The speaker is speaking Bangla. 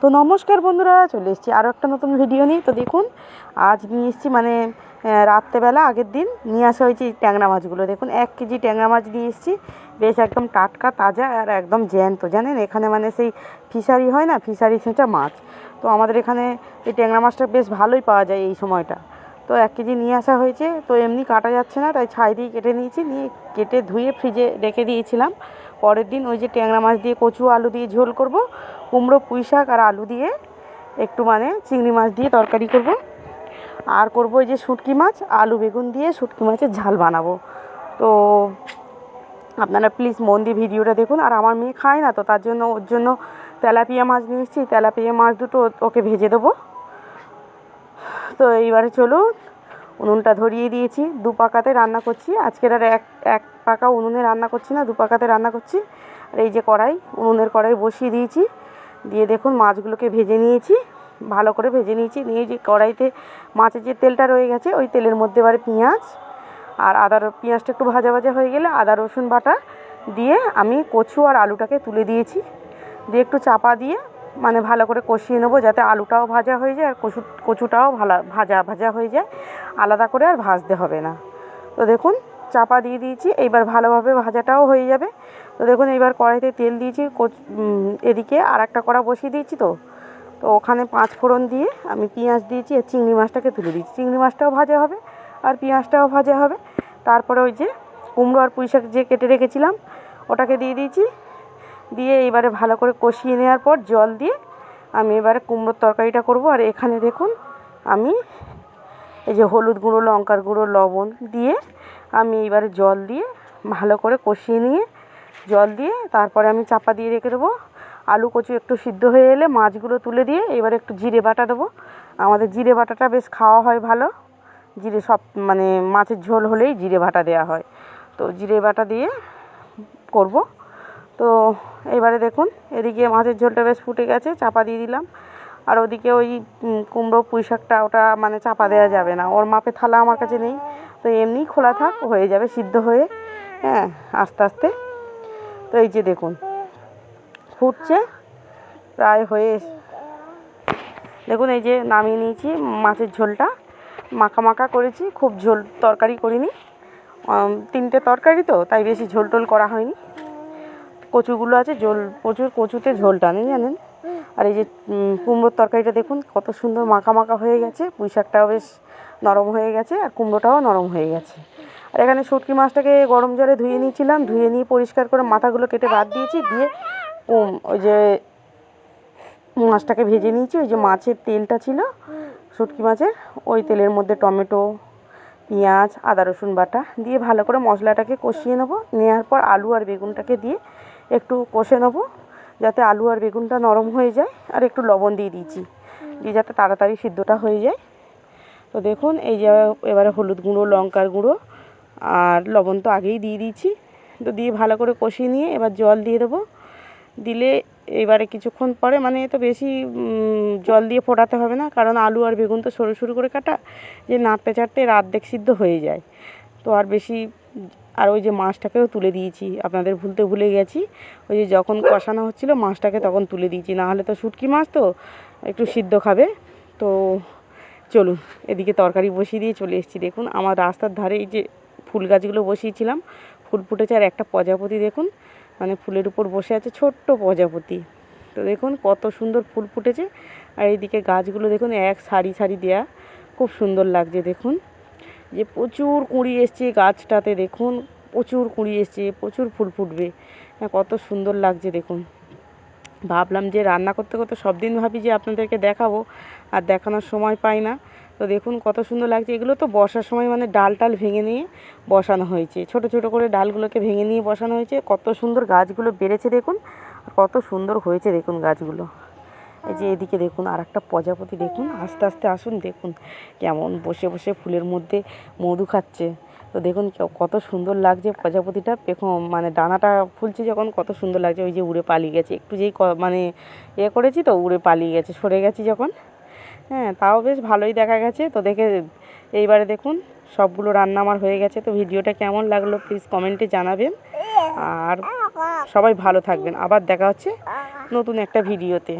তো নমস্কার বন্ধুরা, চলে এসেছি আরও একটা নতুন ভিডিও নিয়ে। তো দেখুন, আজ নিয়ে এসেছি মানে রাত্রেবেলা আগের দিন নিয়ে আসা হয়েছে এই ট্যাংরা মাছগুলো। দেখুন 1 কেজি ট্যাংরা মাছ নিয়ে এসেছি, বেশ একদম টাটকা তাজা আর একদম জ্যান্ত। জানেন এখানে মানে সেই ফিশারি হয় না, ফিশারি ছেঁচা মাছ। তো আমাদের এখানে এই ট্যাংরা মাছটা বেশ ভালোই পাওয়া যায় এই সময়টা। তো 1 কেজি নিয়ে আসা হয়েছে। তো এমনি কাটা যাচ্ছে না, তাই ছাই দিয়ে কেটে নিয়েছি, নিয়ে কেটে ধুয়ে ফ্রিজে রেখে দিয়েছিলাম। পরের দিন ওই যে ট্যাংরা মাছ দিয়ে কচু আলু দিয়ে ঝোল করব, কুমড়ো পুঁই শাক আর আলু দিয়ে একটু মানে চিংড়ি মাছ দিয়ে তরকারি করব, আর করব ওই যে শুটকি মাছ আলু বেগুন দিয়ে শুটকি মাছের ঝাল বানাবো। তো আপনারা প্লিজ মন দিয়ে ভিডিওটা দেখুন। আর আমার মেয়ে খায় না, তো তার জন্য ওর জন্য তেলাপিয়া মাছ নিয়ে এসেছি। তেলাপিয়া মাছ দুটো ওকে ভেজে দেবো। তো এইবারে চলুন, উনুনটা ধরিয়ে দিয়েছি, 2 পাকাতে রান্না করছি আজকের। আর এক পাকা উনুনে রান্না করছি না, 2 পাকাতে রান্না করছি। আর এই যে কড়াই, উনুনের কড়াই বসিয়ে দিয়েছি, দিয়ে দেখুন মাছগুলোকে ভেজে নিয়েছি, ভালো করে ভেজে নিয়েছি। নিয়ে যে কড়াইতে মাছের যে তেলটা রয়ে গেছে ওই তেলের মধ্যে এবারে পেঁয়াজ আর পেঁয়াজটা একটু ভাজা ভাজা হয়ে গেলে আদা রসুন বাটা দিয়ে আমি কচু আর আলুটাকে তুলে দিয়েছি। দিয়ে একটু চাপা দিয়ে মানে ভালো করে কষিয়ে নেবো, যাতে আলুটাও ভাজা হয়ে যায় আর কচুটাও ভাজা ভাজা হয়ে যায়, আলাদা করে আর ভাজতে হবে না। তো দেখুন চাপা দিয়ে দিয়েছি, এইবার ভালোভাবে ভাজাটাও হয়ে যাবে। তো দেখুন এইবার কড়াইতে তেল দিয়েছি, এদিকে আর একটা কড়া বসিয়ে দিয়েছি। তো ওখানে 5 ফোড়ন দিয়ে আমি পেঁয়াজ দিয়েছি আর চিংড়ি মাছটাকে তুলে দিয়েছি। চিংড়ি মাছটাও ভাজা হবে আর পেঁয়াজটাও ভাজা হবে। তারপরে ওই যে কুমড়ো আর পুঁই শাক যে কেটে রেখেছিলাম ওটাকে দিয়ে দিয়েছি। দিয়ে এবারে ভালো করে কষিয়ে নেওয়ার পর জল দিয়ে আমি এবারে কুমড়োর তরকারিটা করব। আর এখানে দেখুন আমি এই যে হলুদ গুঁড়ো, লঙ্কার গুঁড়ো, লবণ দিয়ে আমি এবারে জল দিয়ে ভালো করে কষিয়ে নিয়ে জল দিয়ে তারপরে আমি চাপা দিয়ে রেখে দেবো। আলু কচু একটু সিদ্ধ হয়ে এলে মাছগুলো তুলে দিয়ে এবারে একটু জিরে বাটা দেবো। আমাদের জিরে বাটাটা বেশ খাওয়া হয় ভালো, জিরে সব মানে মাছের ঝোল হলেই জিরে বাটা দেওয়া হয়। তো জিরে বাটা দিয়ে করব। তো এবারে দেখুন এদিকে মাছের ঝোলটা বেশ ফুটে গেছে, চাপা দিয়ে দিলাম। আর ওদিকে ওই কুমড়ো পুঁই শাকটা ওটা মানে চাপা দেওয়া যাবে না, ওর মাপে থালা আমার কাছে নেই। তো এমনি খোলা থাক, হয়ে যাবে সিদ্ধ হয়ে, হ্যাঁ আস্তে আস্তে। তো এই যে দেখুন ফুটছে, প্রায় হয়ে দেখুন এই যে নামিয়ে নিয়েছি। মাছের ঝোলটা মাখা মাখা করেছি, খুব ঝোল তরকারি করিনি। 3টে তরকারি তো তাই বেশি ঝোল টোল করা হয়নি। কচুগুলো আছে, প্রচুর কচুতে ঝোল টানে জানেন। আর এই যে কুমড়োর তরকারিটা দেখুন কত সুন্দর মাখা মাখা হয়ে গেছে, পুঁই শাকটাও বেশ নরম হয়ে গেছে আর কুমড়োটাও নরম হয়ে গেছে। আর এখানে শুটকি মাছটাকে গরম জলে ধুয়ে নিয়েছিলাম, ধুয়ে নিয়ে পরিষ্কার করে মাথাগুলো কেটে বাদ দিয়েছি। দিয়ে ওই যে মাছটাকে ভেজে নিয়েছি, ওই যে মাছের তেলটা ছিল শুটকি মাছের, ওই তেলের মধ্যে টমেটো, পেঁয়াজ, আদা রসুন বাটা দিয়ে ভালো করে মশলাটাকে কষিয়ে নেবো। নেওয়ার পর আলু আর বেগুনটাকে দিয়ে একটু কষে নেবো, যাতে আলু আর বেগুনটা নরম হয়ে যায়। আর একটু লবণ দিয়ে দিয়েছি, দিয়ে যাতে তাড়াতাড়ি সিদ্ধটা হয়ে যায়। তো দেখুন এই যে এবারে হলুদ গুঁড়ো, লঙ্কার গুঁড়ো আর লবণ তো আগেই দিয়ে দিয়েছি। তো দিয়ে ভালো করে কষিয়ে নিয়ে এবার জল দিয়ে দেবো। দিলে এবারে কিছুক্ষণ পরে মানে তো বেশি জল দিয়ে ফোটাতে হবে না, কারণ আলু আর বেগুন তো সরু সরু করে কাটা, যে নাড়তে চাড়তে অর্ধেক সিদ্ধ হয়ে যায়। তো আর বেশি, আর ওই যে মাছটাকেও তুলে দিয়েছি, আপনাদের ভুলে গেছি। ওই যে যখন কষানো হচ্ছিলো মাছটাকে তখন তুলে দিয়েছি, নাহলে তো শুটকি মাছ তো একটু সিদ্ধ খাবে। তো চলুন এদিকে তরকারি বসিয়ে দিয়ে চলে এসেছি। দেখুন আমার রাস্তার ধারে এই যে ফুল গাছগুলো বসিয়েছিলাম, ফুল ফুটেছে। আর একটা প্রজাপতি দেখুন মানে ফুলের উপর বসে আছে, ছোট্ট প্রজাপতি। তো দেখুন কত সুন্দর ফুল ফুটেছে। আর এইদিকে গাছগুলো দেখুন এক সারি সারি দেয়া, খুব সুন্দর লাগছে। দেখুন যে প্রচুর কুঁড়ি এসছে গাছটাতে, দেখুন প্রচুর কুঁড়ি এসছে, প্রচুর ফুল ফুটবে, হ্যাঁ কত সুন্দর লাগছে দেখুন। ভাবলাম যে রান্না করতে করতে সব দিন ভাবি যে আপনাদেরকে দেখাবো, আর দেখানোর সময় পাই না। তো দেখুন কত সুন্দর লাগছে। এগুলো তো বর্ষার সময় মানে ডাল ভেঙে নিয়ে বসানো হয়েছে, ছোট ছোট করে ডালগুলোকে ভেঙে নিয়ে বসানো হয়েছে। কত সুন্দর গাছগুলো বেড়েছে দেখুন, আর কত সুন্দর হয়েছে দেখুন গাছগুলো। এই যে এদিকে দেখুন আর একটা প্রজাপতি, দেখুন আস্তে আস্তে আসুন, দেখুন কেমন বসে বসে ফুলের মধ্যে মধু খাচ্ছে। তো দেখুন কত সুন্দর লাগছে প্রজাপতিটা, মানে ডানাটা ফুলছে যখন কত সুন্দর লাগছে। ওই যে উড়ে পালিয়ে গেছে, একটু যেই মানে করেছি তো উড়ে পালিয়ে গেছে, সরে গেছি যখন, হ্যাঁ তাও বেশ ভালোই দেখা গেছে। তো দেখে এইবারে দেখুন সবগুলো রান্না আমার হয়ে গেছে। তো ভিডিওটা কেমন লাগলো প্লিজ কমেন্টে জানাবেন, আর সবাই ভালো থাকবেন। আবার দেখা হচ্ছে নতুন একটা ভিডিওতে।